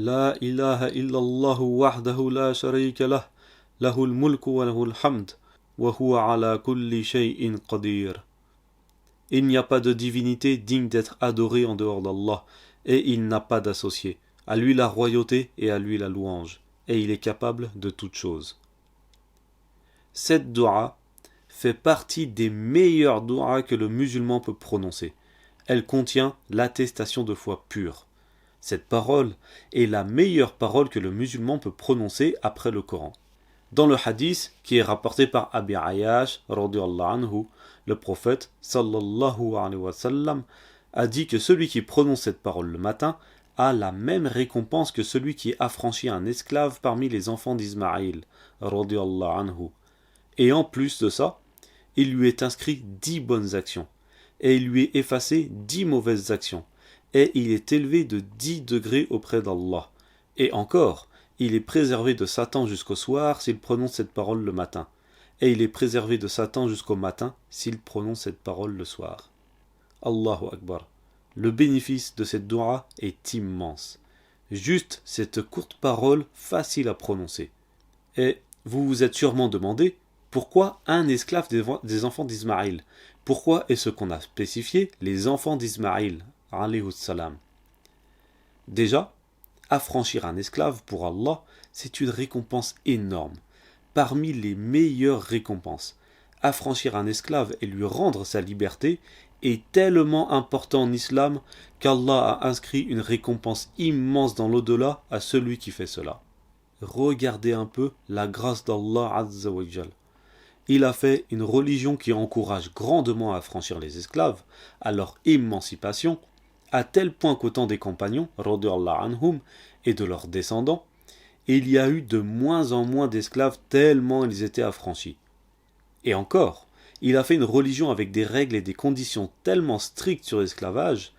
La ilaha illallah wahdahu la sharika lah, lahul mulku wa lahul hamd, wa huwa ala kulli shay'in qadir. Il n'y a pas de divinité digne d'être adorée en dehors d'Allah, et il n'a pas d'associé. À lui la royauté et à lui la louange, et il est capable de toutes choses. Cette dua fait partie des meilleures duas que le musulman peut prononcer. Elle contient l'attestation de foi pure. Cette parole est la meilleure parole que le musulman peut prononcer après le Coran. Dans le hadith qui est rapporté par Abi Ayyash radiyallahu anhu, le prophète sallallahu alayhi wa sallam a dit que celui qui prononce cette parole le matin a la même récompense que celui qui affranchit un esclave parmi les enfants d'Ismaïl radiyallahu anhu. Et en plus de ça, il lui est inscrit 10 bonnes actions, et il lui est effacé 10 mauvaises actions, et il est élevé de 10 degrés auprès d'Allah. Et encore, il est préservé de Satan jusqu'au soir s'il prononce cette parole le matin, et il est préservé de Satan jusqu'au matin s'il prononce cette parole le soir. Allahu Akbar. Le bénéfice de cette dua est immense. Juste cette courte parole facile à prononcer. Et vous vous êtes sûrement demandé pourquoi un esclave des enfants d'Ismaïl? Pourquoi est-ce qu'on a spécifié les enfants d'Ismaïl alayhi salam? Déjà, affranchir un esclave pour Allah, c'est une récompense énorme. Parmi les meilleures récompenses, affranchir un esclave et lui rendre sa liberté est tellement important en islam qu'Allah a inscrit une récompense immense dans l'au-delà à celui qui fait cela. Regardez un peu la grâce d'Allah Azza wa Jal. Il a fait une religion qui encourage grandement à affranchir les esclaves, à leur émancipation, à tel point qu'au temps des compagnons, radiyallahu anhum, et de leurs descendants, il y a eu de moins en moins d'esclaves tellement ils étaient affranchis. Et encore, il a fait une religion avec des règles et des conditions tellement strictes sur l'esclavage,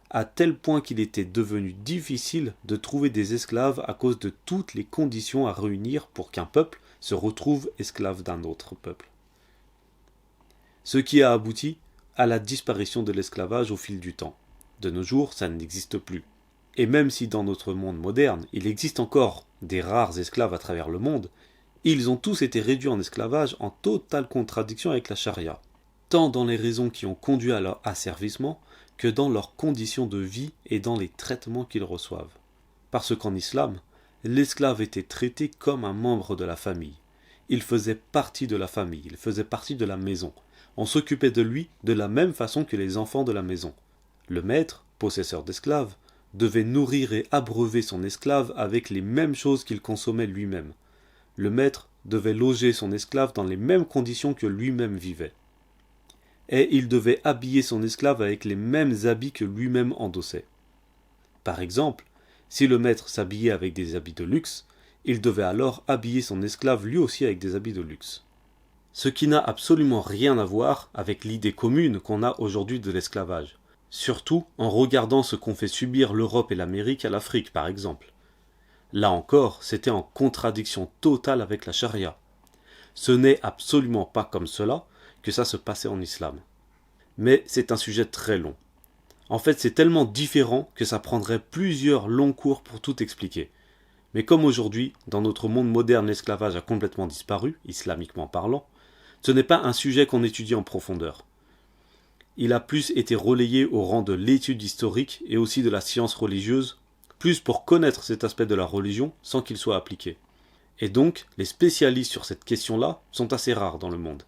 à tel point qu'il était devenu difficile de trouver des esclaves à cause de toutes les conditions à réunir pour qu'un peuple se retrouve esclave d'un autre peuple. Ce qui a abouti à la disparition de l'esclavage au fil du temps. De nos jours, ça n'existe plus. Et même si dans notre monde moderne, il existe encore des rares esclaves à travers le monde, ils ont tous été réduits en esclavage en totale contradiction avec la charia, tant dans les raisons qui ont conduit à leur asservissement que dans leurs conditions de vie et dans les traitements qu'ils reçoivent. Parce qu'en islam, l'esclave était traité comme un membre de la famille. Il faisait partie de la famille, il faisait partie de la maison. On s'occupait de lui de la même façon que les enfants de la maison. Le maître, possesseur d'esclaves, devait nourrir et abreuver son esclave avec les mêmes choses qu'il consommait lui-même. Le maître devait loger son esclave dans les mêmes conditions que lui-même vivait. Et il devait habiller son esclave avec les mêmes habits que lui-même endossait. Par exemple, si le maître s'habillait avec des habits de luxe, il devait alors habiller son esclave lui aussi avec des habits de luxe. Ce qui n'a absolument rien à voir avec l'idée commune qu'on a aujourd'hui de l'esclavage. Surtout en regardant ce qu'ont fait subir l'Europe et l'Amérique à l'Afrique par exemple. Là encore, c'était en contradiction totale avec la charia. Ce n'est absolument pas comme cela que ça se passait en islam. Mais c'est un sujet très long. En fait, c'est tellement différent que ça prendrait plusieurs longs cours pour tout expliquer. Mais comme aujourd'hui, dans notre monde moderne, l'esclavage a complètement disparu, islamiquement parlant, ce n'est pas un sujet qu'on étudie en profondeur. Il a plus été relayé au rang de l'étude historique et aussi de la science religieuse, plus pour connaître cet aspect de la religion sans qu'il soit appliqué. Et donc, les spécialistes sur cette question-là sont assez rares dans le monde.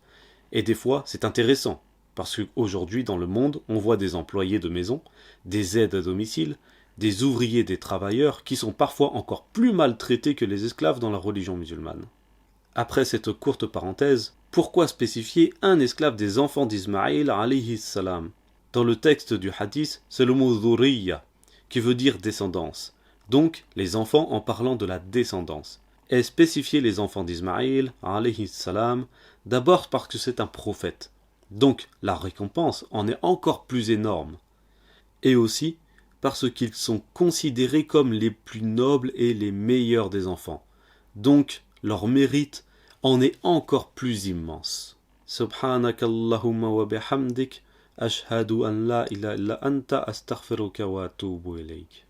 Et des fois, c'est intéressant, parce qu'aujourd'hui, dans le monde, on voit des employés de maison, des aides à domicile, des ouvriers, des travailleurs, qui sont parfois encore plus maltraités que les esclaves dans la religion musulmane. Après cette courte parenthèse, pourquoi spécifier un esclave des enfants d'Ismaïl alayhi salam? Dans le texte du hadith, c'est le mot dhurriya, qui veut dire descendance. Donc, les enfants en parlant de la descendance. Et spécifier les enfants d'Ismaïl alayhi salam, d'abord parce que c'est un prophète. Donc, la récompense en est encore plus énorme. Et aussi parce qu'ils sont considérés comme les plus nobles et les meilleurs des enfants. Donc, leur mérite en est encore plus immense. Subhanakallahumma wa bihamdik, ashhadu an la ilaha illa anta astaghfiruka wa atubu ilayk.